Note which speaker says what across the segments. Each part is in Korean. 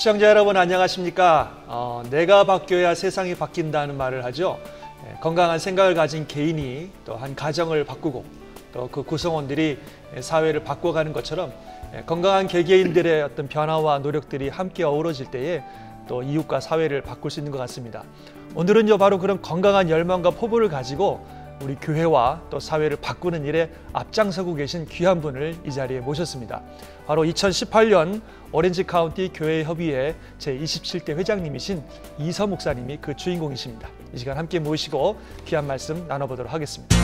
Speaker 1: 시청자 여러분 안녕하십니까? 내가 바뀌어야 세상이 바뀐다는 말을 하죠. 건강한 생각을 가진 개인이 또 한 가정을 바꾸고 또 그 구성원들이 사회를 바꿔가는 것처럼 건강한 개개인들의 어떤 변화와 노력들이 함께 어우러질 때에 또 이웃과 사회를 바꿀 수 있는 것 같습니다. 오늘은요 바로 그런 건강한 열망과 포부를 가지고 우리 교회와 또 사회를 바꾸는 일에 앞장서고 계신 귀한 분을 이 자리에 모셨습니다. 바로 2018년 오렌지 카운티 교회협의회 제27대 회장님이신 이서 목사님이 그 주인공이십니다. 이 시간 함께 모시고 귀한 말씀 나눠보도록 하겠습니다.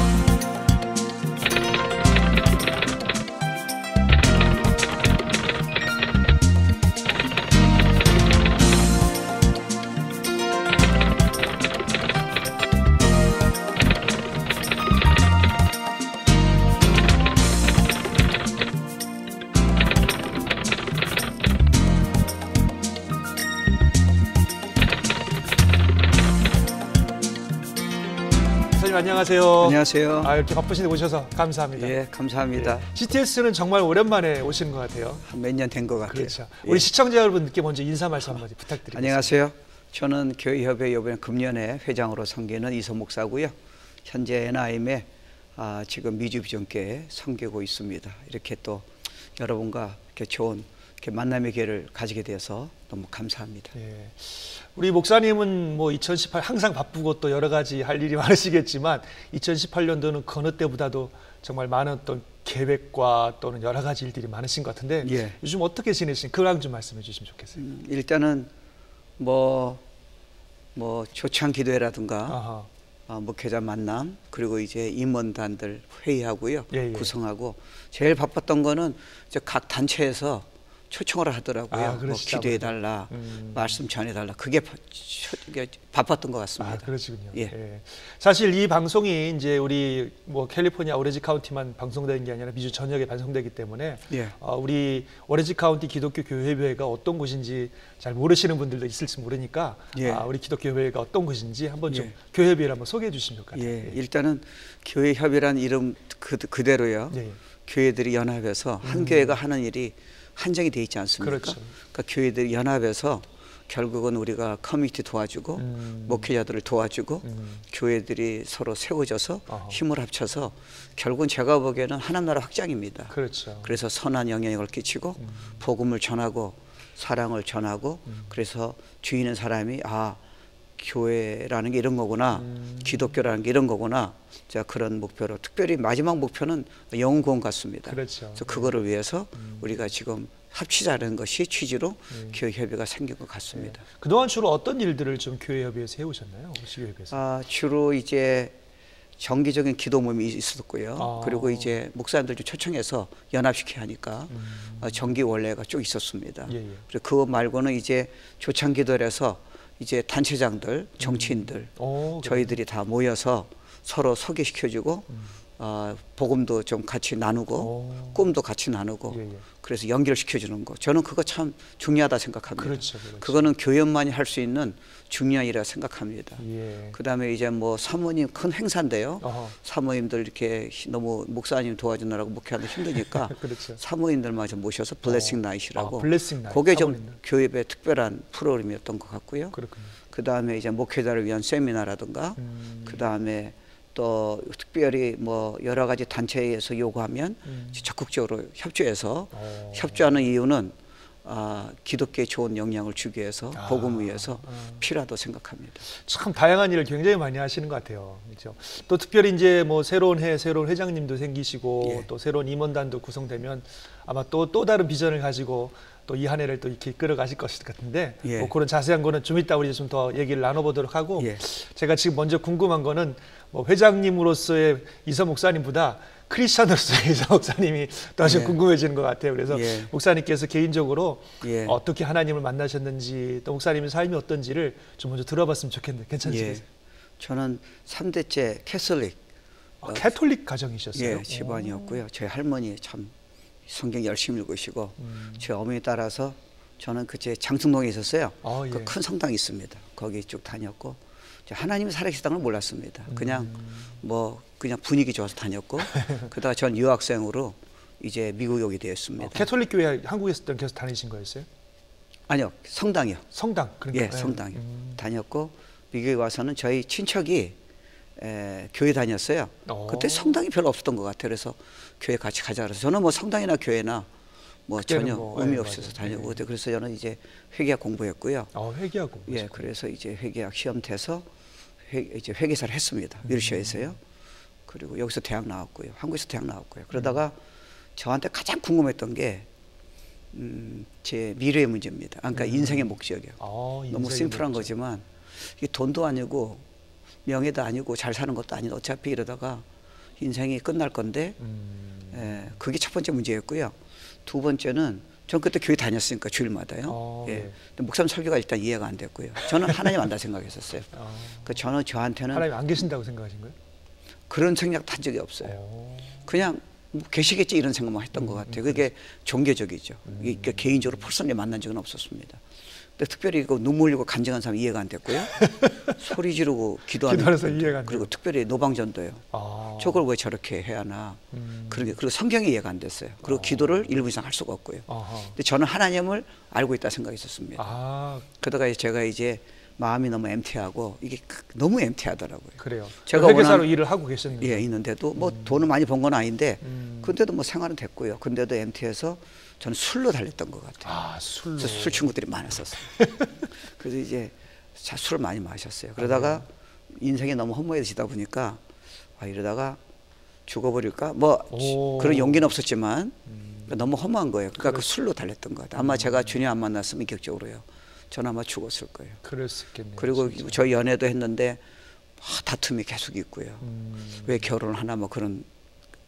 Speaker 1: 안녕하세요.
Speaker 2: 안녕하세요.
Speaker 1: 이렇게 바쁘신데 오셔서 감사합니다.
Speaker 2: 예, 감사합니다.
Speaker 1: CTS는 정말 오랜만에 오시는 것 같아요.
Speaker 2: 몇 년 된 것 같아요.
Speaker 1: 그렇죠. 우리 시청자 여러분께 먼저 인사 말씀 한마디 부탁드리겠습니다.
Speaker 2: 안녕하세요. 저는 교회협회 이번에 금년에 회장으로 섬기는 이서 목사고요. 현재 NIM에 지금 미주비전교회 섬기고 있습니다. 이렇게 또 여러분과 이렇게 좋은 이렇게 만남의 기회를 가지게 되어서 너무 감사합니다.
Speaker 1: 예. 우리 목사님은 뭐 2018 항상 바쁘고 또 여러 가지 할 일이 많으시겠지만 2018년도는 그 어느 때보다도 정말 많은 어떤 계획과 또는 여러 가지 일들이 많으신 것 같은데
Speaker 2: 예.
Speaker 1: 요즘 어떻게 지내시는지 그랑 좀 말씀해 주시면 좋겠어요.
Speaker 2: 일단은 뭐 초창 기도회라든가 목회자 만남 그리고 이제 임원단들 회의하고요.
Speaker 1: 예.
Speaker 2: 구성하고 제일 바빴던 거는 이제 각 단체에서 초청을 하더라고요. 뭐 기도해달라, 말씀 전해달라. 그게 바빴던 것 같습니다.
Speaker 1: 그러시군요.
Speaker 2: 예.
Speaker 1: 예. 사실 이 방송이 이제 우리 뭐 캘리포니아 오렌지 카운티만 방송되는 게 아니라 미주 전역에 방송되기 때문에
Speaker 2: 예.
Speaker 1: 우리 오렌지 카운티 기독교 교회회가 어떤 곳인지 잘 모르시는 분들도 있을지 모르니까
Speaker 2: 예.
Speaker 1: 우리 기독교 교회가 어떤 곳인지 한번 좀
Speaker 2: 예.
Speaker 1: 교회회를 한번 소개해 주시면 좋을 것 같아요.
Speaker 2: 예. 일단은 교회협의라는 이름 그대로요.
Speaker 1: 예.
Speaker 2: 교회들이 연합해서 한 교회가 하는 일이 한정이 돼 있지 않습니까?
Speaker 1: 그렇죠.
Speaker 2: 그러니까 교회들이 연합해서 결국은 우리가 커뮤니티 도와주고 목회자들을 도와주고 교회들이 서로 세워져서 힘을 합쳐서 결국은 제가 보기에는 하나님 나라 확장입니다.
Speaker 1: 그렇죠.
Speaker 2: 그래서 선한 영향력을 끼치고 복음을 전하고 사랑을 전하고 그래서 주위 있는 사람이 교회라는 게 이런 거구나, 기독교라는 게 이런 거구나. 자, 그런 목표로 특별히 마지막 목표는 영혼 구원 같습니다.
Speaker 1: 그렇죠.
Speaker 2: 그래서 그거를 위해서 우리가 지금 합치자는 것이 취지로 교회협의가 생긴 것 같습니다.
Speaker 1: 그동안 주로 어떤 일들을 좀 교회협의에서 해오셨나요? 교회협의에서?
Speaker 2: 주로 이제 정기적인 기도 모임이 있었고요. 그리고 이제 목사님들 좀 초청해서 연합시켜야 하니까 정기 원례가 쭉 있었습니다.
Speaker 1: 예.
Speaker 2: 그리고 그거 말고는 이제 조창 기도를 해서 이제 단체장들, 정치인들 저희들이 다 모여서 서로 소개시켜주고 복음도 좀 같이 나누고 꿈도 같이 나누고 그래서 연결시켜주는 거 저는 그거 참 중요하다 생각합니다.
Speaker 1: 그렇죠.
Speaker 2: 그거는 교회만이 할 수 있는 중요한 일이라 생각합니다.
Speaker 1: 예.
Speaker 2: 그다음에 이제 뭐 사모님 큰 행사인데요. 사모님들 이렇게 너무 목사님 도와주느라고 목회하는데 힘드니까
Speaker 1: 그렇죠.
Speaker 2: 사모님들만 좀 모셔서 블레싱 나잇이라고
Speaker 1: 블레싱 나잇.
Speaker 2: 그게 좀 교회의 특별한 프로그램이었던 것 같고요.
Speaker 1: 그렇군요.
Speaker 2: 그다음에 이제 목회자를 위한 세미나라든가 그다음에 또 특별히 뭐 여러 가지 단체에서 요구하면 적극적으로 협조해서 협조하는 이유는 기독교에 좋은 영향을 주기 위해서 복음을 위해서 필요하다고 생각합니다.
Speaker 1: 참 다양한 일을 굉장히 많이 하시는 것 같아요. 그렇죠? 또 특별히 이제 뭐 새로운 회장님도 생기시고 또 새로운 임원단도 구성되면 아마 또 다른 비전을 가지고 또 이 한 해를 또 이렇게 끌어가실 것 같은데 뭐 그런 자세한 거는 좀 이따 우리 좀 더 얘기를 나눠보도록 하고 제가 지금 먼저 궁금한 거는 뭐 회장님으로서의 이서 목사님보다 크리스찬으로서의 이서 목사님이 더 좀 궁금해지는 것 같아요. 그래서 목사님께서 개인적으로 어떻게 하나님을 만나셨는지 또 목사님의 삶이 어떤지를 좀 먼저 들어봤으면 좋겠는데 괜찮으시겠어요?
Speaker 2: 저는 3대째 캐톨릭
Speaker 1: 캐톨릭 가정이셨어요?
Speaker 2: 집안이었고요. 저희 할머니 참 성경 열심히 읽으시고 제 어머니 따라서 저는 그제 장충동에 있었어요. 그 큰 성당이 있습니다. 거기 쭉 다녔고 하나님이 살아계시다는 걸 몰랐습니다. 그냥 분위기 좋아서 다녔고 그러다가 전 유학생으로 이제 미국에 오게 되었습니다.
Speaker 1: 캐톨릭 교회 한국에 있을 때 계속 다니신 거였어요?
Speaker 2: 아니요, 성당이요.
Speaker 1: 성당. 그러니까.
Speaker 2: 예, 성당이요. 다녔고 미국에 와서는 저희 친척이 교회 다녔어요. 그때 성당이 별로 없었던 것 같아요. 그래서 교회 같이 가자 그래서 저는 뭐 성당이나 교회나 뭐 전혀 의미 없어서 다니고 그래서 저는 이제 회계학 공부했고요.
Speaker 1: 회계학 공부.
Speaker 2: 예, 그래서 이제 회계학 시험 돼서 이제 회계사를 했습니다. 미르시아에서요. 그리고 여기서 대학 나왔고요. 한국에서 대학 나왔고요. 그러다가 저한테 가장 궁금했던 게 제 미래의 문제입니다. 그러니까 인생의 목적이요. 너무 심플한 거지만 이게 돈도 아니고 명예도 아니고 잘 사는 것도 아닌 어차피 이러다가 인생이 끝날 건데 그게 첫 번째 문제였고요. 두 번째는 전 그때 교회 다녔으니까 주일마다요. 예. 근데 목사님 설교가 일단 이해가 안 됐고요. 저는 하나님 안다 생각했었어요. 그러니까 저는 저한테는
Speaker 1: 하나님 안 계신다고 생각하신 거예요?
Speaker 2: 그런 생각도 한 적이 없어요. 그냥 뭐 계시겠지 이런 생각만 했던 것 같아요. 그게 종교적이죠. 그러니까 개인적으로 퍼스널리 만난 적은 없었습니다. 근데 특별히 그 눈물 흘리고 간증한 사람 이해가 안 됐고요. 소리 지르고 기도하는 그리고 특별히 노방전도요. 저걸 왜 저렇게 해야 하나. 그리고 성경이 이해가 안 됐어요. 그리고 기도를 일부 이상 할 수가 없고요. 근데 저는 하나님을 알고 있다 생각했었습니다. 그러다가 제가 이제 마음이 너무 엠티하고 이게 너무 엠티하더라고요.
Speaker 1: 그래요. 제가 회계사로 일을 하고 계셨는데.
Speaker 2: 예, 있는데도 뭐 돈을 많이 번 건 아닌데, 근데도 뭐 생활은 됐고요. 근데도 엠티해서 저는 술로 달렸던 것 같아요.
Speaker 1: 술로.
Speaker 2: 술 친구들이 많았었어요. 그래서 이제 술을 많이 마셨어요. 그러다가 인생이 너무 허무해지다 보니까 이러다가 죽어버릴까? 뭐 그런 용기는 없었지만 너무 허무한 거예요. 그러니까 그 술로 달렸던 것 같아요. 아마 제가 주님 안 만났으면 인격적으로요. 저는 아마 죽었을 거예요.
Speaker 1: 그럴 수 있겠네요.
Speaker 2: 그리고 진짜. 저희 연애도 했는데 다툼이 계속 있고요. 왜 결혼을 하나 뭐 그런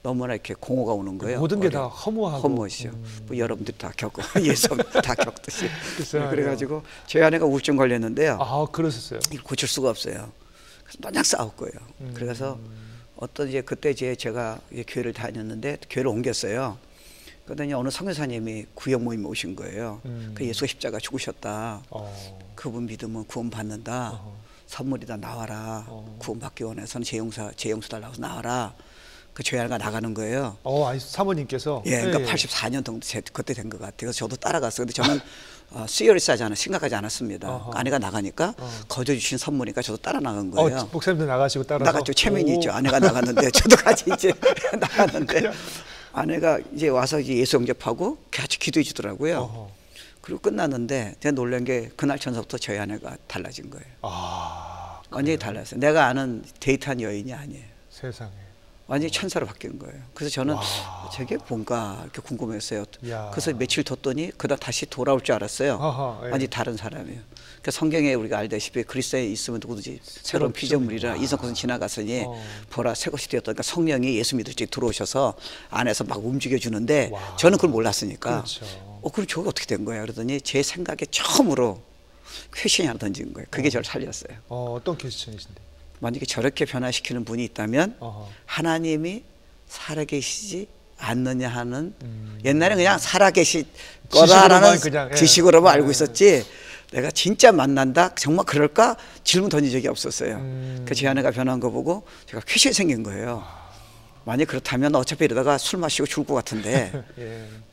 Speaker 2: 너무나 이렇게 공허가 오는 거예요.
Speaker 1: 모든 게 다 허무하고.
Speaker 2: 허무하시죠. 뭐 여러분들 다 겪고 예수 다 겪듯이. 그래가지고 제 아내가 우울증 걸렸는데요.
Speaker 1: 그러셨어요?
Speaker 2: 이걸 고칠 수가 없어요. 그래서 마냥 싸울 거예요. 그래서 어떤 이제 그때 제가 이제 교회를 다녔는데 교회를 옮겼어요. 그러더니 어느 선교사님이 구역 모임에 오신 거예요. 그 예수가 십자가 죽으셨다. 그분 믿으면 구원 받는다. 선물이다 나와라. 구원 받기 원해서는 재용수 달라고 나와라. 그 교회가 나가는 거예요.
Speaker 1: 사모님께서.
Speaker 2: 예, 그러니까 84년 정도 그때 된 것 같아요. 그래서 저도 따라갔어요. 근데 저는 시리어스하지 않아 심각하지 않았습니다. 아내가 나가니까 거저 주신 선물이니까 저도 따라 나간 거예요.
Speaker 1: 목사님도 나가시고 따라서.
Speaker 2: 나갔죠. 체면이 있죠. 아내가 나갔는데 저도 같이 이제 나갔는데. 아내가 이제 와서 이제 예수 영접하고 같이 기도해 주더라고요. 그리고 끝났는데 제가 놀란 게 그날 전서부터 저희 아내가 달라진 거예요. 완전히 달랐어요. 내가 아는 데이트한 여인이 아니에요.
Speaker 1: 세상에.
Speaker 2: 완전히 천사로 바뀐 거예요. 그래서 저는 저게 뭔가 이렇게 궁금했어요. 그래서 며칠 뒀더니 그다음 다시 돌아올 줄 알았어요. 완전히 다른 사람이에요. 그러니까 성경에 우리가 알다시피 그리스도에 있으면 누구든지 새로운 피조물이라 이전 것은 지나갔으니 보라 새 것이 되었다. 그러니까 성령이 예수 믿을 때 들어오셔서 안에서 막 움직여 주는데 저는 그걸 몰랐으니까. 그럼 저게 어떻게 된 거야? 그러더니 제 생각에 처음으로 퀘션이 하나 던진 거예요. 그게 저를 살렸어요.
Speaker 1: 어떤 퀘션이신데?
Speaker 2: 만약에 저렇게 변화시키는 분이 있다면 하나님이 살아계시지 않느냐 하는 옛날에 그냥 살아계실 거라라는 지식으로만 알고 있었지 내가 진짜 만난다? 정말 그럴까? 질문 던진 적이 없었어요. 그 제 아내가 변한 거 보고 제가 퀘션이 생긴 거예요. 만약 그렇다면 어차피 이러다가 술 마시고 죽을 것 같은데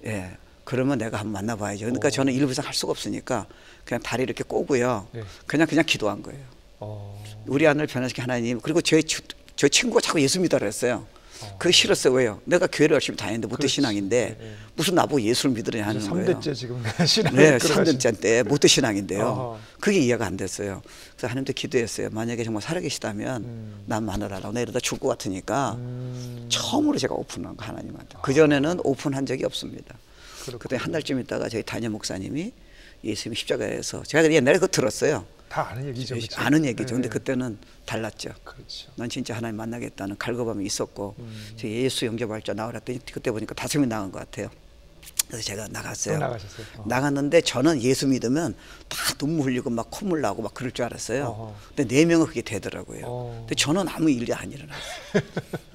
Speaker 2: 예. 그러면 내가 한번 만나봐야죠. 그러니까 저는 일부 이상 할 수가 없으니까 그냥 다리 이렇게 꼬고요. 그냥 기도한 거예요. 우리 아내를 변화시킨 하나님. 그리고 저 친구가 자꾸 예수 믿으라 했어요. 그게 싫었어요. 왜요? 내가 교회를 열심히 다니는데 모태 신앙인데 무슨 나보고 예수를 믿으려 하는 거예요.
Speaker 1: 3대째 지금 신앙.
Speaker 2: 네, 3대째 때 모태 신앙인데요. 그게 이해가 안 됐어요. 그래서 하나님한테 기도했어요. 만약에 정말 살아계시다면 난 마누라라고 나 이러다 죽을 것 같으니까 처음으로 제가 오픈한 거 하나님한테. 그전에는 오픈한 적이 없습니다. 그때 한 달쯤 있다가 저희 담임 목사님이 예수님 십자가에서 제가 옛날에 그거 들었어요.
Speaker 1: 다 아는 얘기죠. 그렇죠?
Speaker 2: 아는 얘기죠. 근데 그때는 달랐죠.
Speaker 1: 그렇죠.
Speaker 2: 난 진짜 하나님 만나겠다는 갈급함이 있었고 제가 예수 영접할 줄 나오라 했더니 그때 보니까 5명이 나간 것 같아요. 그래서 제가 나갔어요.
Speaker 1: 나가셨어요.
Speaker 2: 나갔는데 저는 예수 믿으면 다 눈물 흘리고 막 콧물 나고 막 그럴 줄 알았어요. 근데 4명은 그게 되더라고요. 근데 저는 아무 일이 안 일어났어요.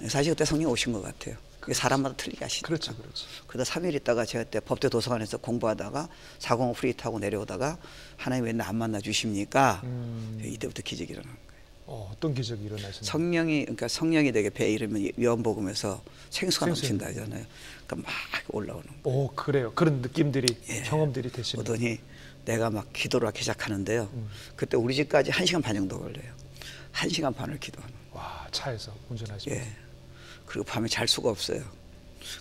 Speaker 2: 사실 그때 성령 오신 것 같아요. 그게 사람마다 틀리게 하시니까.
Speaker 1: 그렇죠, 그렇죠.
Speaker 2: 그러다 3일 있다가 제가 그때 법대 도서관에서 공부하다가 405 프리 타고 내려오다가 하나님 왜 나 안 만나 주십니까? 이때부터 기적이 일어난 거예요.
Speaker 1: 어떤 기적이 일어나셨나요?
Speaker 2: 그러니까 성령이 되게 배에 이르면 요한복음에서 생수가 넘친다 하잖아요. 그러니까 막 올라오는 거예요.
Speaker 1: 그래요. 그런 느낌들이 경험들이 되시는.
Speaker 2: 오더니 내가 막 기도를 하기 시작하는데요. 그때 우리 집까지 1시간 반 정도 걸려요. 1시간 반을 기도하는.
Speaker 1: 와, 차에서 운전하시고.
Speaker 2: 예. 그리고 밤에 잘 수가 없어요.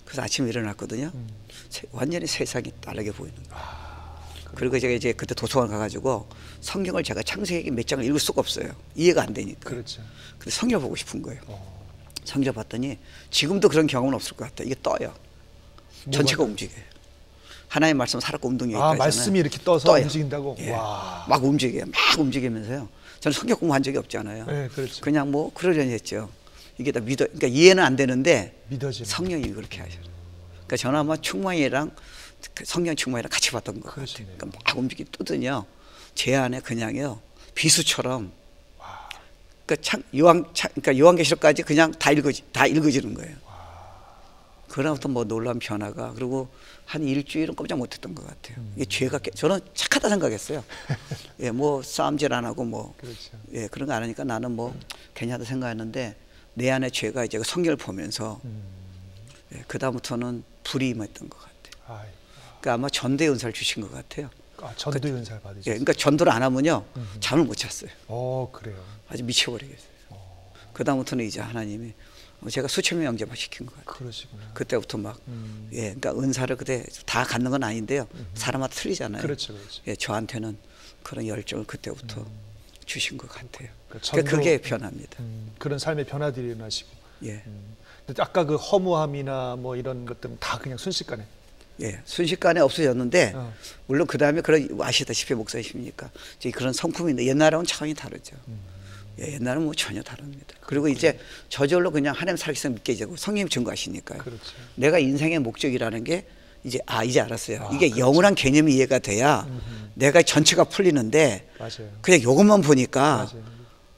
Speaker 2: 그래서 아침에 일어났거든요. 완전히 세상이 다르게 보이는 거예요. 그리고 제가 이제 그때 도서관 가가지고 성경을 제가 창세기 몇 장을 읽을 수가 없어요. 이해가 안 되니까.
Speaker 1: 그렇죠.
Speaker 2: 근데 성경 보고 싶은 거예요. 성경 봤더니 지금도 그런 경험은 없을 것 같아요. 이게 떠요. 전체가 움직여요. 하나님의 말씀 살았고 운동이 있다.
Speaker 1: 말씀이 이렇게 떠서 움직인다고?
Speaker 2: 예.
Speaker 1: 와.
Speaker 2: 막 움직여요. 막 움직이면서요. 저는 성경 공부한 적이 없잖아요.
Speaker 1: 네, 그렇죠.
Speaker 2: 그냥 뭐 그러려니 했죠. 이게 다 그러니까 이해는 안 되는데
Speaker 1: 믿어지는.
Speaker 2: 성령이 그렇게 하셔요. 그러니까 저는 아마 충만이랑 성령 충만이랑 같이 봤던 것 같아요. 그러니까 막 움직이 뜨더니요. 제 안에 그냥요 비수처럼. 그러니까 요한계시록까지 그냥 다 읽어지는 거예요. 그다음부터 뭐 놀라운 변화가. 그리고 한 일주일은 꼼짝 못했던 것 같아요. 이게 죄가 저는 착하다 생각했어요. 예, 뭐 싸움질 안 하고 뭐
Speaker 1: 그렇죠.
Speaker 2: 예, 그런 거 안 하니까 나는 뭐 괜찮다 생각했는데 내 안에 죄가 이제 성경을 보면서 예, 그 다음부터는 불이 임했던 것 같아요. 그러니까 아마 전도의 은사를 주신 것 같아요.
Speaker 1: 전도의 은사를 받으셨어요.
Speaker 2: 예, 그러니까 전도를 안 하면요 잠을 못 잤어요.
Speaker 1: 그래요.
Speaker 2: 아주 미쳐버리겠어요. 그 다음부터는 이제 하나님이 제가 수천 명 영접을 시킨 것 같아요.
Speaker 1: 그러시구나.
Speaker 2: 그때부터 막 예, 그러니까 은사를 그때 다 갖는 건 아닌데요. 사람마다 틀리잖아요.
Speaker 1: 그렇죠, 그렇죠.
Speaker 2: 예, 저한테는 그런 열정을 그때부터 주신 것 같아요.
Speaker 1: 그러니까
Speaker 2: 그게 변합니다.
Speaker 1: 그런 삶의 변화들이 일어나시고.
Speaker 2: 예.
Speaker 1: 근데 아까 그 허무함이나 뭐 이런 것들은 다 그냥 순식간에.
Speaker 2: 예, 순식간에 없어졌는데 물론 그 다음에 그런 아시다시피 목사님이니까 그런 성품인데 옛날하고는 차원이 다르죠. 예, 옛날은 뭐 전혀 다릅니다. 그리고 이제 저절로 그냥 하나님 살아계신 믿게 되고 성령님 증거하시니까요.
Speaker 1: 그렇죠.
Speaker 2: 내가 인생의 목적이라는 게 이제 알았어요. 이게
Speaker 1: 그렇죠.
Speaker 2: 영원한 개념이 이해가 돼야 내가 전체가 풀리는데
Speaker 1: 맞아요.
Speaker 2: 그냥 요것만 보니까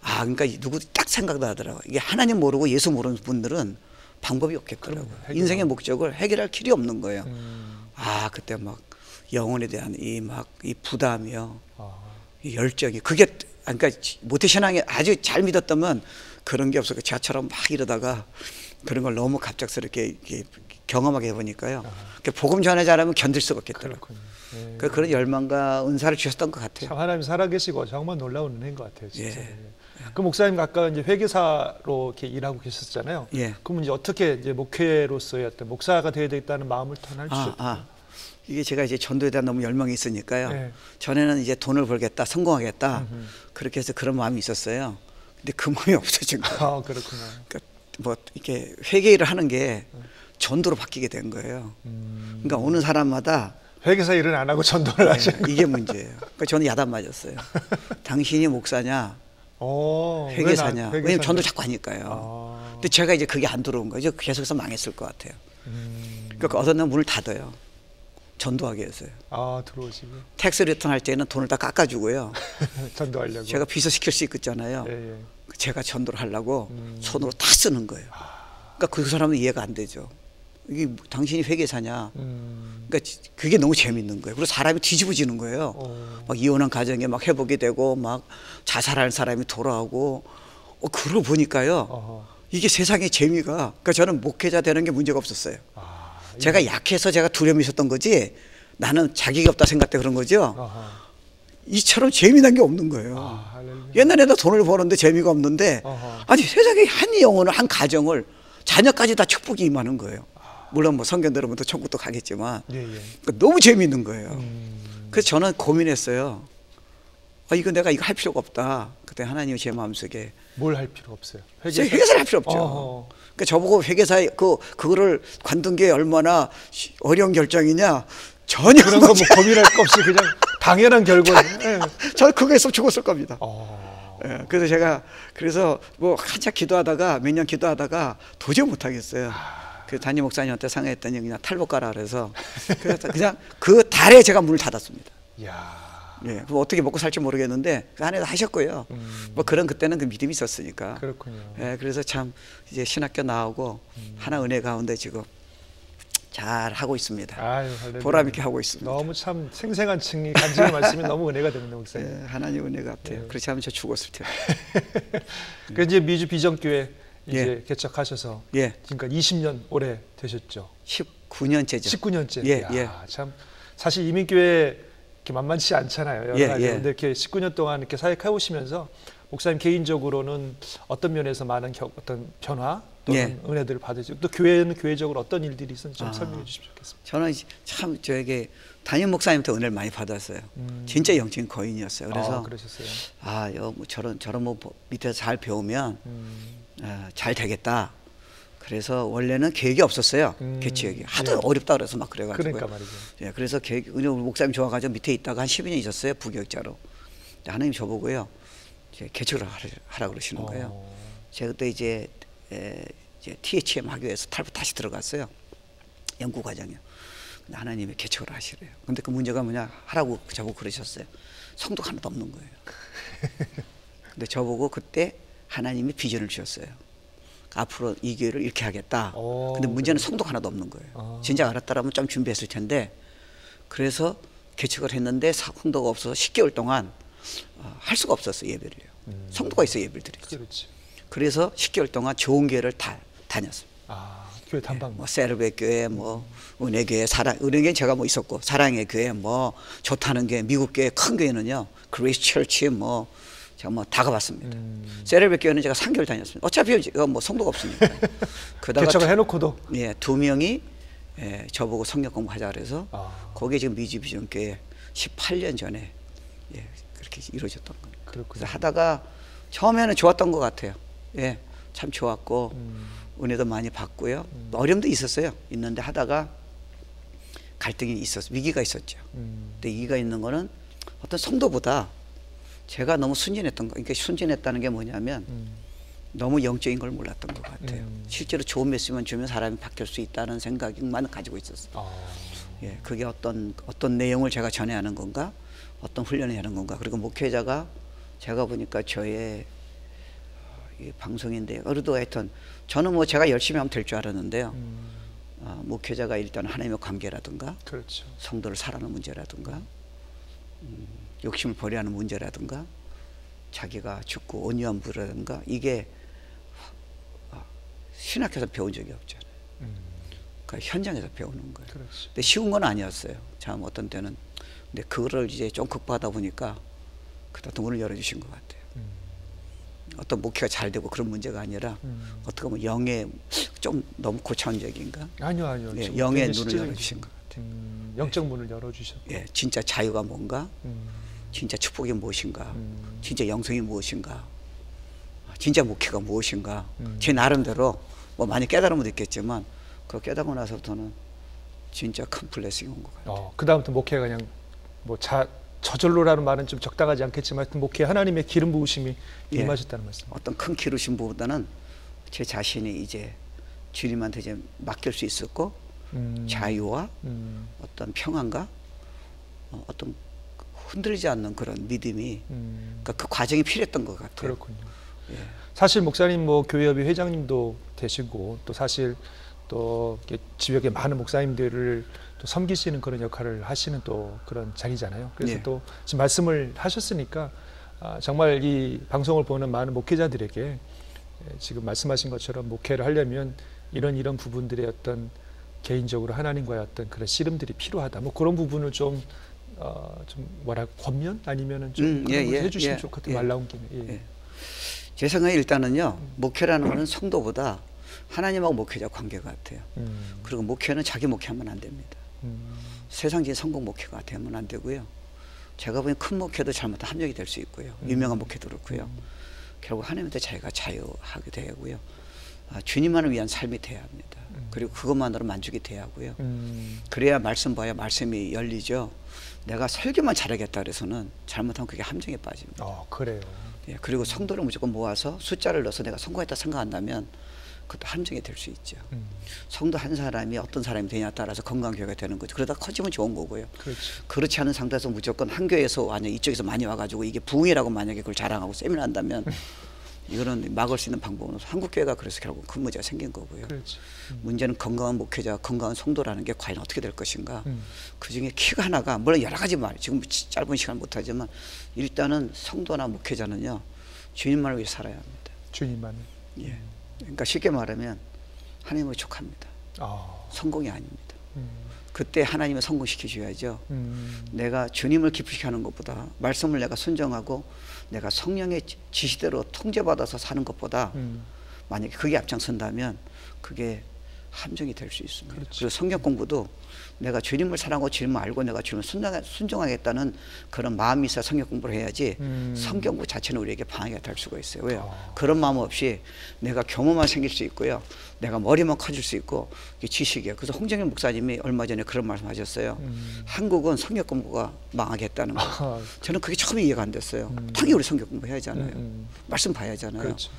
Speaker 1: 맞아요.
Speaker 2: 그러니까 누구 딱 생각나더라고요. 이게 하나님 모르고 예수 모르는 분들은 방법이 없겠더라고요. 인생의 목적을 해결할 길이 없는 거예요. 그때 막 영혼에 대한 이 부담이요. 이 열정이 그게 그러니까 모태신앙에 아주 잘 믿었다면 그런 게 없어요. 저처럼 막 이러다가 그런 걸 너무 갑작스럽게 경험하게 해보니까요. 복음 전에 잘하면 견딜 수가 없겠더라고요. 네. 그런 열망과 은사를 주셨던 것 같아요.
Speaker 1: 참 하나님 살아계시고 정말 놀라운 은혜인 것 같아요. 진짜.
Speaker 2: 예.
Speaker 1: 그 목사님 아까 이제 회계사로 이렇게 일하고 계셨잖아요.
Speaker 2: 예.
Speaker 1: 그러면 이제 어떻게 이제 목회로서의 어떤 목사가 되어야 되겠다는 마음을 터날 주셨어요?
Speaker 2: 이게 제가 이제 전도에 대한 너무 열망이 있으니까요.
Speaker 1: 네.
Speaker 2: 전에는 이제 돈을 벌겠다, 성공하겠다 그렇게 해서 그런 마음이 있었어요. 근데 그 마음이 없어진 거예요.
Speaker 1: 그렇구나.
Speaker 2: 그러니까 뭐 이렇게 회개를 하는 게 전도로 바뀌게 된 거예요. 그러니까 오는 사람마다
Speaker 1: 회계사 일은 안 하고 전도를 하시는 거예요.
Speaker 2: 이게 문제예요. 그러니까 저는 야단 맞았어요. 당신이 목사냐, 회계사냐. 왜냐면 전도 자꾸 하니까요. 근데 제가 이제 그게 안 들어온 거죠. 계속해서 망했을 것 같아요. 그러니까 어떤 날 문을 닫아요. 전도하게 했어요.
Speaker 1: 들어오시고.
Speaker 2: 텍스 리턴 할 때는 돈을 다 깎아주고요.
Speaker 1: 전도하려고.
Speaker 2: 제가 비서시킬 수 있잖아요.
Speaker 1: 예.
Speaker 2: 제가 전도를 하려고 손으로 다 쓰는 거예요. 그러니까 그 사람은 이해가 안 되죠. 이게 당신이 회계사냐. 그러니까 그게 너무 재밌는 거예요. 그리고 사람이 뒤집어지는 거예요. 막 이혼한 가정에 막 회복이 되고 막 자살하는 사람이 돌아오고 그러고 보니까요. 이게 세상의 재미가. 그러니까 저는 목회자 되는 게 문제가 없었어요. 제가 약해서 제가 두려움이 있었던 거지 나는 자격이 없다 생각 때 그런 거죠. 이처럼 재미난 게 없는 거예요. 옛날에는 돈을 버는데 재미가 없는데 아니 세상에 한 영혼을 한 가정을 자녀까지 다 축복이 임하는 거예요. 물론 뭐 성경 들으면 또 천국도 가겠지만 그러니까 너무 재미있는 거예요. 그래서 저는 고민했어요. 이거 내가 이거 할 필요가 없다. 그때 하나님이 제 마음속에
Speaker 1: 뭘 할 필요 없어요.
Speaker 2: 회계사를 할 필요 없죠. 그러니까 저보고 회계사에 그거를 관둔 게 얼마나 어려운 결정이냐 전혀
Speaker 1: 그런 거 뭐 고민할 거 없이 그냥 당연한 결과예요.
Speaker 2: 저는 그거 했으면 죽었을 겁니다. 그래서 제가 뭐 한참 기도하다가 몇 년 기도하다가 도저히 못 하겠어요. 그 담임 목사님한테 상의했더니 그냥 탈북 가라 그래서 그냥 그 달에 제가 문을 닫았습니다. 예, 그럼 어떻게 먹고 살지 모르겠는데 그 안에서 하셨고요. 뭐 그런 그때는 그 믿음이 있었으니까.
Speaker 1: 그렇군요.
Speaker 2: 예, 그래서 참 이제 신학교 나오고 하나 은혜 가운데 지금 잘 하고 있습니다. 보람 있게 하고 있습니다.
Speaker 1: 너무 참 생생한 층이 간증의 말씀이 너무 은혜가 됩니다, 목사님.
Speaker 2: 예, 하나님 은혜 같아요. 그렇지 않으면 저 죽었을 텐데.
Speaker 1: 그 이제 미주 비전교회 이제 개척하셔서 지금까지 20년 오래 되셨죠.
Speaker 2: 19년째죠.
Speaker 1: 19년째.
Speaker 2: 예.
Speaker 1: 참 사실 이민교회 이렇게 만만치 않잖아요. 여러
Speaker 2: 예,
Speaker 1: 가지.
Speaker 2: 예.
Speaker 1: 근데 이렇게 19년 동안 이렇게 사역해 오시면서 목사님 개인적으로는 어떤 면에서 많은 어떤 변화 또는
Speaker 2: 예.
Speaker 1: 은혜들을 받으시고 또 교회는 교회적으로 어떤 일들이 있었는지 좀 설명해 주시면 좋겠습니다.
Speaker 2: 저는 참 저에게 담임 목사님한테 은혜를 많이 받았어요. 진짜 영적인 거인이었어요. 그래서
Speaker 1: 그러셨어요.
Speaker 2: 저런 뭐 밑에서 잘 배우면 잘 되겠다. 그래서 원래는 계획이 없었어요. 개척이 하도
Speaker 1: 예.
Speaker 2: 어렵다 그래서 막 그래가지고.
Speaker 1: 그러니까 말이죠.
Speaker 2: 예, 그래서 우리 목사님 좋아가지고 밑에 있다가 한 12년 있었어요. 부교육자로. 하나님 저보고요. 이제 개척을 하라 그러시는 거예요. 제가 그때 이제 THM 학교에서 다시 들어갔어요. 연구 과정이요. 근데 하나님이 개척을 하시래요. 근데 그 문제가 뭐냐 하라고 저보고 그러셨어요. 성도가 하나도 없는 거예요. 근데 저보고 그때 하나님이 비전을 주셨어요. 앞으로 이 교회를 이렇게 하겠다. 근데 문제는 성도가 하나도 없는 거예요. 진작 알았다라면 좀 준비했을 텐데 그래서 개척을 했는데 성도가 없어서 10개월 동안 할 수가 없었어요. 예배를요. 성도가 있어 예배를 드렸죠.
Speaker 1: 그렇지.
Speaker 2: 그래서 10개월 동안 좋은 교회를 다 다녔어요.
Speaker 1: 교회 탐방.
Speaker 2: 뭐 세르베 교회, 뭐 은혜교회, 은혜교회 제가 뭐 있었고 사랑의 교회, 뭐 좋다는 교회, 미국 교회 큰 교회는요, 그레이스 철치 뭐 제가 뭐 다 가봤습니다. 세르베 교회는 제가 3개월 다녔습니다. 어차피 제가 뭐 성도가 없으니까.
Speaker 1: 개척을 해놓고도.
Speaker 2: 예, 2명이 저보고 성경 공부하자 그래서 거기에 지금 미지비전 교회 18년 전에 그렇게 이루어졌던 겁니다. 그래서 하다가 처음에는 좋았던 것 같아요. 예, 참 좋았고 은혜도 많이 받고요. 어려움도 있었어요. 있는데 하다가 갈등이 있었어, 위기가 있었죠. 근데 위기가 있는 거는 어떤 성도보다 제가 너무 순진했던 거. 그러니까 순진했다는 게 뭐냐면 너무 영적인 걸 몰랐던 것 같아요. 실제로 좋은 메시지만 주면 사람이 바뀔 수 있다는 생각만 가지고 있었어요. 예, 그게 어떤 내용을 제가 전해야 하는 건가, 어떤 훈련을 하는 건가. 그리고 목회자가 제가 보니까 저의 방송인데 그래도 하여튼 저는 뭐 제가 열심히 하면 될 줄 알았는데요. 목회자가 일단 하나님의 관계라든가,
Speaker 1: 그렇죠.
Speaker 2: 성도를 사랑하는 문제라든가, 욕심을 버리는 문제라든가, 자기가 죽고 온유한 부라든가, 이게 신학에서 배운 적이 없잖아요. 그러니까 현장에서 배우는 거예요.
Speaker 1: 그렇지.
Speaker 2: 근데 쉬운 건 아니었어요. 참 어떤 때는. 근데 그거를 이제 좀 극복하다 보니까 그다음 문을 열어주신 것 같아요. 어떤 목회가 잘 되고 그런 문제가 아니라 어떻게 보면 영의 좀 너무 고차원적인가?
Speaker 1: 아니요.
Speaker 2: 예, 영의 눈을 열어주신 것 같아요.
Speaker 1: 영적 문을 열어주셨고.
Speaker 2: 예, 진짜 자유가 뭔가? 진짜 축복이 무엇인가? 진짜 영성이 무엇인가? 진짜 목회가 무엇인가? 제 나름대로 뭐 많이 깨달은 것도 있겠지만 그 깨닫고 나서부터는 진짜 큰 블레싱이 온 것 같아요.
Speaker 1: 그 다음부터 목회가 그냥 뭐 저절로라는 말은 좀 적당하지 않겠지만 하여튼 목회 하나님의 기름 부으심이 임하셨다는 말씀.
Speaker 2: 어떤 큰 기르심보다는 제 자신이 이제 주님한테 이제 맡길 수 있었고 자유와 어떤 평안과 어떤 흔들리지 않는 그런 믿음이 그러니까 그 과정이 필요했던 것 같아요.
Speaker 1: 그렇군요.
Speaker 2: 예.
Speaker 1: 사실 목사님 뭐 교회협의 회장님도 되시고 또 사실 또 지역의 많은 목사님들을 또 섬기시는 그런 역할을 하시는 또 그런 자리잖아요. 그래서
Speaker 2: 예.
Speaker 1: 또 지금 말씀을 하셨으니까 정말 이 방송을 보는 많은 목회자들에게 지금 말씀하신 것처럼 목회를 하려면 이런 부분들의 어떤 개인적으로 하나님과의 어떤 그런 씨름들이 필요하다. 뭐 그런 부분을 좀 뭐랄까 권면 아니면은 좀 그런 걸 해주시면 좋겠다. 말 나온 김에.
Speaker 2: 제 생각에 일단은요, 목회라는 것은 성도보다 하나님하고 목회자 관계 같아요. 그리고 목회는 자기 목회하면 안 됩니다. 세상적인 성공 목회가 되면 안 되고요. 제가 보기엔 큰 목회도 잘못하면 함정이 될 수 있고요. 유명한 목회도 그렇고요. 결국 하나님한테 자기가 자유하게 되고요. 주님만을 위한 삶이 돼야 합니다. 그리고 그것만으로 만족이 돼야 하고요. 그래야 말씀 봐야 말씀이 열리죠. 내가 설교만 잘하겠다 그래서는 잘못하면 그게 함정에 빠집니다.
Speaker 1: 그래요.
Speaker 2: 예, 그리고 성도를 무조건 모아서 숫자를 넣어서 내가 성공했다 생각한다면 그것도 함정이 될 수 있죠. 성도 한 사람이 어떤 사람이 되냐에 따라서 건강한 교회가 되는 거죠. 그러다 커지면 좋은 거고요. 그렇지 않은 상태에서 무조건 한 교회에서 아니 이쪽에서 많이 와가지고 이게 부흥이라고 만약에 그걸 자랑하고 세미나 한다면 이거는 막을 수 있는 방법은 없어요. 한국 교회가 그래서 결국 큰 문제가 생긴 거고요. 문제는 건강한 목회자, 건강한 성도라는 게 과연 어떻게 될 것인가. 그 중에 키가 하나가 물론 여러 가지 말 지금 짧은 시간 못하지만 일단은 성도나 목회자는요 주님만을 위해 살아야 합니다.
Speaker 1: 주님만.
Speaker 2: 예. 그러니까 쉽게 말하면 하나님을 족합니다. 성공이 아닙니다. 그때 하나님을 성공시켜 줘야죠. 내가 주님을 기쁘시게 하는 것보다, 말씀을 내가 순종하고 내가 성령의 지시대로 통제받아서 사는 것보다 만약에 그게 앞장선다면 그게 함정이 될 수 있습니다. 그렇죠. 그래서 성경 공부도 내가 주님을 사랑하고 주님을 알고 내가 주님을 순종하겠다는 그런 마음이 있어야 성경 공부를 해야지 성경 공부 자체는 우리에게 방해가 될 수가 있어요. 왜요? 그런 마음 없이 내가 경험만 생길 수 있고요. 내가 머리만 커질 수 있고 이게 지식이에요. 그래서 홍정일 목사님이 얼마 전에 그런 말씀 하셨어요. 한국은 성경 공부가 망하겠다는 거. 저는 그게 처음에 이해가 안 됐어요. 당연히 우리 성경 공부 해야 하잖아요. 말씀 봐야 하잖아요. 그렇죠.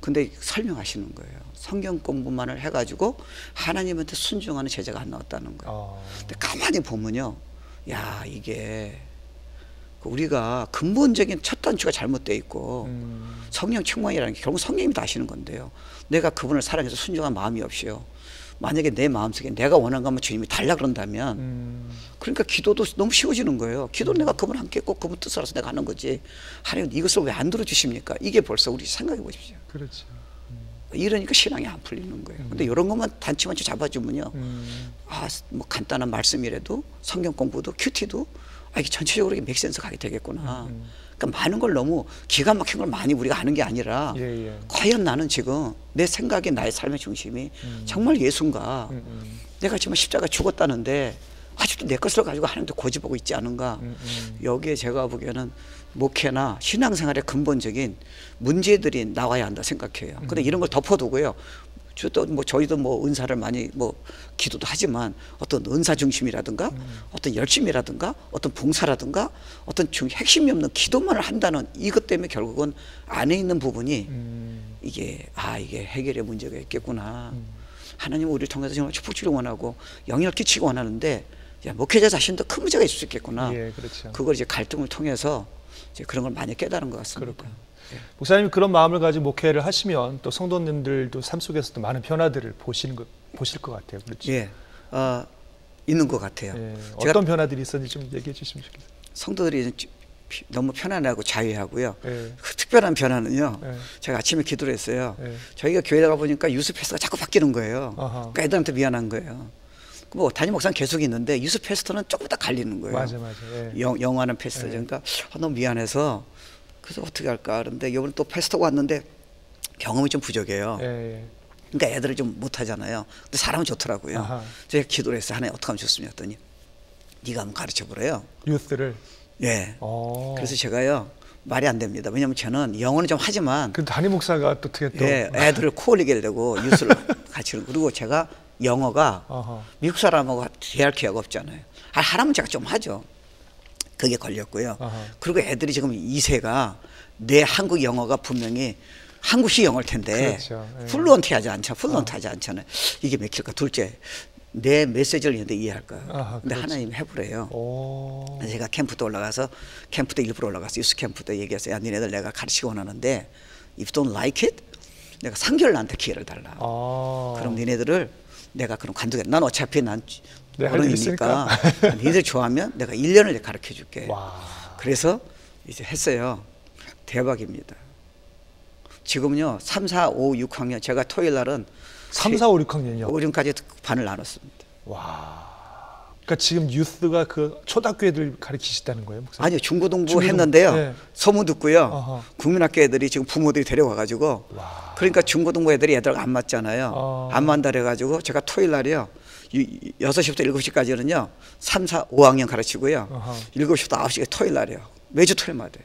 Speaker 2: 근데 설명하시는 거예요. 성경 공부만을 해가지고 하나님한테 순종하는 제자가 안 나왔다는 거예요. 근데 가만히 보면요, 야, 이게 우리가 근본적인 첫 단추가 잘못되어 있고 성령 충만이라는 게 결국 성령님이 다 하시는 건데요. 내가 그분을 사랑해서 순종한 마음이 없이요, 만약에 내 마음속에 내가 원하는 것만 주님이 달라 그런다면 그러니까 기도도 너무 쉬워지는 거예요. 기도는 내가 그분 함께 꼭 그분 뜻을 알아서 내가 하는 거지, 하나님 이것을 왜 안 들어주십니까? 이게 벌써 우리 생각해 보십시오.
Speaker 1: 그렇죠.
Speaker 2: 이러니까 신앙이 안 풀리는 거예요. 근데 이런 것만 단추만 잡아주면요, 뭐 간단한 말씀이라도 성경 공부도 큐티도 이게 전체적으로 이게 맥센스 가게 되겠구나. 그러니까 많은 걸 너무 기가 막힌 걸 많이 우리가 아는 게 아니라 과연 나는 지금 내 생각이 나의 삶의 중심이 정말 예수인가? 내가 지금 십자가 죽었다는데 아직도 내 것을 가지고 하나님도 고집하고 있지 않은가? 여기에 제가 보기에는 목회나 신앙생활의 근본적인 문제들이 나와야 한다 생각해요. 근데 이런 걸 덮어두고요, 저희도 뭐 은사를 많이 뭐 기도도 하지만 어떤 은사 중심이라든가 어떤 열심이라든가 어떤 봉사라든가 어떤 핵심이 없는 기도만을 한다는 이것 때문에 결국은 안에 있는 부분이 이게 해결의 문제가 있겠구나. 하나님은 우리를 통해서 정말 축복 주기를 원하고 영향을 끼치기 원하는데, 목회자 자신도 큰 문제가 있을 수 있겠구나.
Speaker 1: 그렇죠.
Speaker 2: 그걸 이제 갈등을 통해서 이제 그런 걸 많이 깨달은 것 같습니다.
Speaker 1: 목사님이 그런 마음을 가지고 목회를 하시면 또 성도님들도 삶 속에서도 많은 변화들을 보실 것 같아요. 그렇죠?
Speaker 2: 예, 있는 것 같아요.
Speaker 1: 어떤 변화들이 있었는지 좀 얘기해 주시면 좋겠어요.
Speaker 2: 성도들이 너무 편안하고 자유하고요. 그 특별한 변화는요, 제가 아침에 기도를 했어요. 저희가 교회 나가 보니까 유스 패스가 자꾸 바뀌는 거예요. 그러니까 애들한테 미안한 거예요. 뭐 담임 목사는 계속 있는데 유스 패스터는 조금 더 갈리는 거예요.
Speaker 1: 맞아.
Speaker 2: 영어하는 패스터. 그러니까 너무 미안해서 그래서 어떻게 할까? 그런데 이번에 또 패스터가 왔는데 경험이 좀 부족해요. 그러니까 애들을 좀 못하잖아요. 근데 사람은 좋더라고요. 제가 기도를 했어요. 하나님 어떻게 하면 좋습니까? 했더니 네가 한번 가르쳐 보래요. 유스를. 예. 그래서 제가요, 말이 안 됩니다. 왜냐하면 저는 영어는 좀 하지만
Speaker 1: 그 담임 목사가 어떻게 또
Speaker 2: 애들을 코올리게 되고 유스를 같이. 그리고 제가 영어가 미국 사람하고 대할 기회가 없잖아요. 하라면 제가 좀 하죠. 그게 걸렸고요. 그리고 애들이 지금 2세가 내 한국 영어가 분명히 한국식 영어일 텐데 플루언트하지 않잖아요. 이게 맥힐까? 둘째, 내 메시지를 얘네들 이해할까요? 근데 하나님 해보래요. 제가 캠프 때 올라가서, 캠프 때 일부러 올라가서 유스 캠프 때 얘기했어요. 야, 니네들 내가 가르치고 원하는데 if you don't like it, 내가 3개월 나한테 기회를 달라. 그럼 니네들을 내가 그럼 관두게. 난 어차피 난 어른이니까 니들 좋아하면 내가 1년을 가르쳐 줄게. 그래서 이제 했어요. 대박입니다. 지금요 3, 4, 5, 6학년 제가 토요일 날은
Speaker 1: 3, 4, 5, 6학년이요?
Speaker 2: 5, 6까지 반을 나눴습니다.
Speaker 1: 그러니까 지금 유스가 그 초등학교 애들 가르치시다는 거예요, 목사님?
Speaker 2: 아니요, 중고등부 했는데요. 소문 듣고요. 국민학교 애들이 지금 부모들이 데려와가지고, 그러니까 중고등부 애들이 애들 안 맞잖아요. 안 맞다 그래가지고 제가 토요일 날이요, 6시부터 7시까지는요 3, 4, 5학년 가르치고요. 7시부터 9시까지 토요일 날이요. 매주 토요일마다.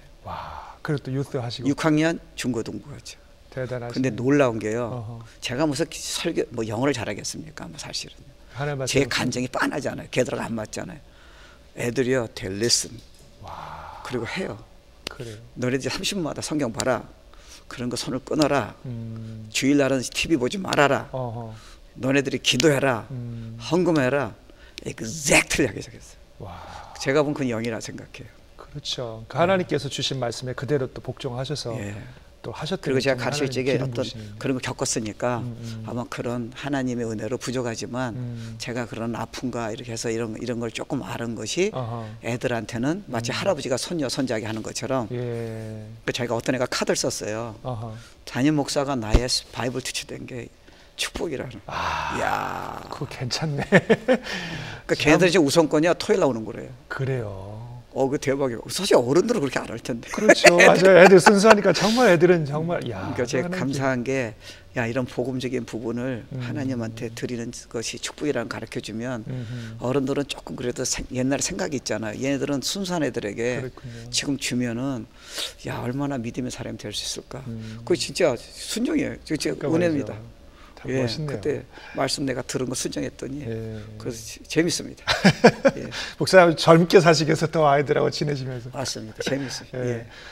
Speaker 1: 그리고 또 유스 하시고
Speaker 2: 6학년 중고등부 하죠.
Speaker 1: 대단하시네.
Speaker 2: 근데 놀라운 게요, 제가 무슨 설교 뭐 영어를 잘하겠습니까? 뭐 사실은 제 간증이 빤하잖아요. 걔들하고 안 맞잖아요. 애들이요, they listen. 그리고 해요. 그래요. 너네들 30분마다 성경 봐라. 그런 거 손을 끊어라. 주일날은 TV 보지 말아라. 너네들이 기도해라. 헌금해라. exactly 하기 시작했어요. 제가 본 그 영이라 생각해요.
Speaker 1: 그렇죠. 하나님께서 주신 말씀에 그대로 또 복종하셔서 또 하셨던.
Speaker 2: 그리고 제가 가르칠 적에 어떤 그런 거 겪었으니까 아마 그런 하나님의 은혜로 부족하지만 제가 그런 아픔과 이렇게 해서 이런 걸 조금 아는 것이 애들한테는 마치 할아버지가 손녀 손자에게 하는 것처럼. 저희가 어떤 애가 카드를 썼어요. 담임 목사가 나의 바이블 티처 된 게 축복이라는.
Speaker 1: 야, 그거 괜찮네.
Speaker 2: 그러니까 걔네들이 지금 우선권이야 토요일 나오는 거래요.
Speaker 1: 그래요.
Speaker 2: 그 대박이에요. 사실 어른들은 그렇게 안 할 텐데.
Speaker 1: 그렇죠. 맞아요. 애들 순수하니까 정말 애들은 정말 야.
Speaker 2: 그러니까 제가 감사한 게 이런 복음적인 부분을 하나님한테 드리는 것이 축복이라는 가르쳐주면 어른들은 조금 그래도 옛날에 생각이 있잖아요. 얘네들은 순수한 애들에게 그렇군요. 지금 주면은 얼마나 믿음의 사람이 될 수 있을까. 그거 진짜 순종이에요. 진짜 그러니까 은혜입니다. 멋있네요. 그때 말씀 내가 들은 거 순종했더니 그래서 재밌습니다.
Speaker 1: 목사님 젊게 사시겠어 또 아이들하고 지내시면서.
Speaker 2: 맞습니다. 재밌어요.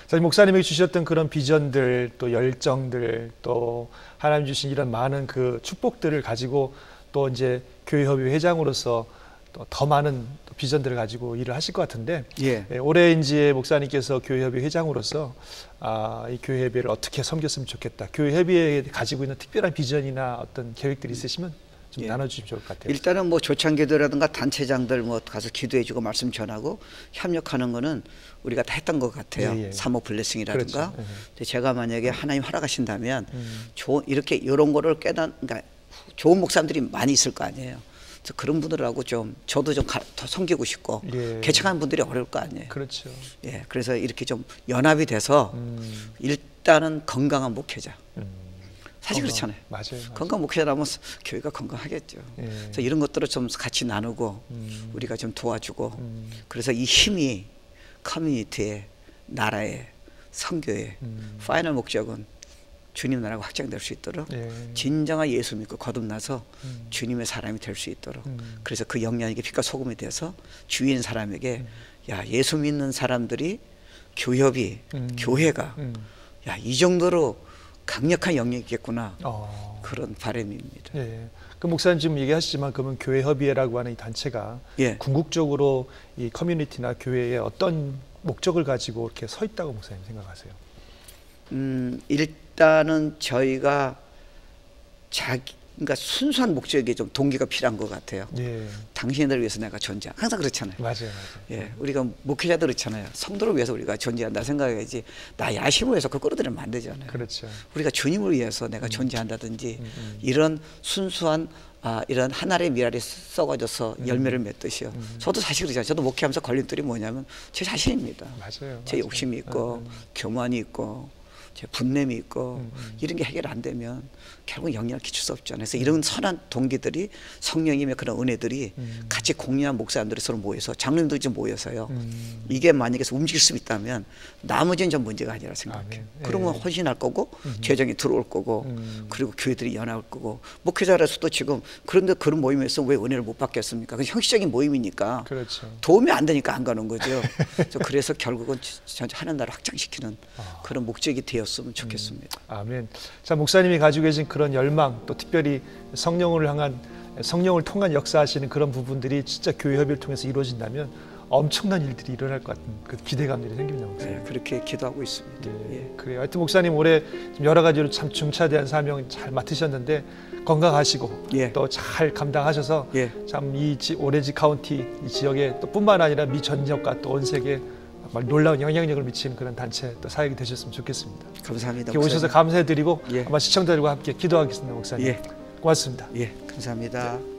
Speaker 1: 사실 목사님이 주셨던 그런 비전들 또 열정들 또 하나님 주신 이런 많은 그 축복들을 가지고 또 이제 교회협의 회장으로서 또 더 많은 비전들을 가지고 일을 하실 것 같은데 올해 이제 목사님께서 교회협의 회장으로서 이 교회협의를 어떻게 섬겼으면 좋겠다. 교회협의에 가지고 있는 특별한 비전이나 어떤 계획들이 있으시면 좀 나눠주시면 좋을 것 같아요.
Speaker 2: 일단은 뭐 조창기도라든가 단체장들 뭐 가서 기도해주고 말씀 전하고 협력하는 거는 우리가 다 했던 것 같아요. 사모 블레싱이라든가. 그렇죠. 제가 만약에 하나님 허락하신다면 이렇게 이런 거를 그러니까 좋은 목사님들이 많이 있을 거 아니에요. 그런 분들하고 저도 좀 더 섬기고 싶고 개척하는 분들이 어려울 거 아니에요.
Speaker 1: 그렇죠.
Speaker 2: 그래서 이렇게 좀 연합이 돼서 일단은 건강한 목회자. 사실 그렇잖아요.
Speaker 1: 맞아요.
Speaker 2: 건강 목회자라면 교회가 건강하겠죠. 그래서 이런 것들을 좀 같이 나누고 우리가 좀 도와주고 그래서 이 힘이 커뮤니티에 나라에 선교에 파이널 목적은 주님 나라가 확장될 수 있도록 진정한 예수 믿고 거듭나서 주님의 사람이 될 수 있도록 그래서 그 영향력이 빛과 소금이 돼서 주위인 사람에게 예수 믿는 사람들이 교협이 교회가 이 정도로 강력한 영역이 있겠구나 그런 바람입니다.
Speaker 1: 그 목사님 지금 얘기하시지만 그러면 교회협의회라고 하는 이 단체가 궁극적으로 이 커뮤니티나 교회에 어떤 목적을 가지고 이렇게 서 있다고 목사님 생각하세요?
Speaker 2: 일단은 저희가 그러니까 순수한 목적에 좀 동기가 필요한 것 같아요. 당신들을 위해서 내가 존재. 항상 그렇잖아요.
Speaker 1: 맞아요.
Speaker 2: 우리가 목회자들 그렇잖아요. 성도를 위해서 우리가 존재한다 생각해야지 나 야심을 위해서 그걸 끌어들이면 안 되잖아요.
Speaker 1: 그렇죠.
Speaker 2: 우리가 주님을 위해서 내가 존재한다든지 이런 순수한 이런 하나의 미랄이 썩어져서 열매를 맺듯이요. 저도 사실 그렇잖아요. 저도 목회하면서 걸림돌이 뭐냐면 제 자신입니다.
Speaker 1: 맞아요.
Speaker 2: 제 욕심이 있고 교만이 있고 제 분냄이 있고 이런 게 해결 안 되면 결국 영향을 끼칠 수 없잖아요. 그래서 이런 선한 동기들이 성령님의 그런 은혜들이 같이 공유한 목사님들이 서로 모여서 장로님들이 좀 모여서요. 이게 만약에 움직일 수 있다면 나머지는 좀 문제가 아니라 생각해요. 그러면 헌신할 거고 재정이 들어올 거고 그리고 교회들이 연합할 거고 목회자라서도 지금 그런데 그런 모임에서 왜 은혜를 못 받겠습니까? 그건 형식적인 모임이니까
Speaker 1: 그렇죠.
Speaker 2: 도움이 안 되니까 안 가는 거죠. 그래서 결국은 하는 나라를 확장시키는 그런 목적이 되었으면 좋겠습니다.
Speaker 1: 아멘. 자, 목사님이 가지고 계신 그런 열망 또 특별히 성령을 통한 역사하시는 그런 부분들이 진짜 교회협의를 통해서 이루어진다면 엄청난 일들이 일어날 것 같은 그 기대감들이 생깁니다. 목사님.
Speaker 2: 그렇게 기도하고 있습니다.
Speaker 1: 그래요. 하여튼 목사님 올해 여러 가지로 참 중차대한 사명 잘 맡으셨는데 건강하시고 또 잘 감당하셔서 참 이 오렌지 카운티 이 지역에 또 뿐만 아니라 미 전역과 또 온 세계에 정말 놀라운 영향력을 미치는 그런 단체 또 사역이 되셨으면 좋겠습니다.
Speaker 2: 감사합니다.
Speaker 1: 이렇게 오셔서 감사해드리고 아마 시청자들과 함께 기도하겠습니다. 목사님. 고맙습니다.
Speaker 2: 감사합니다.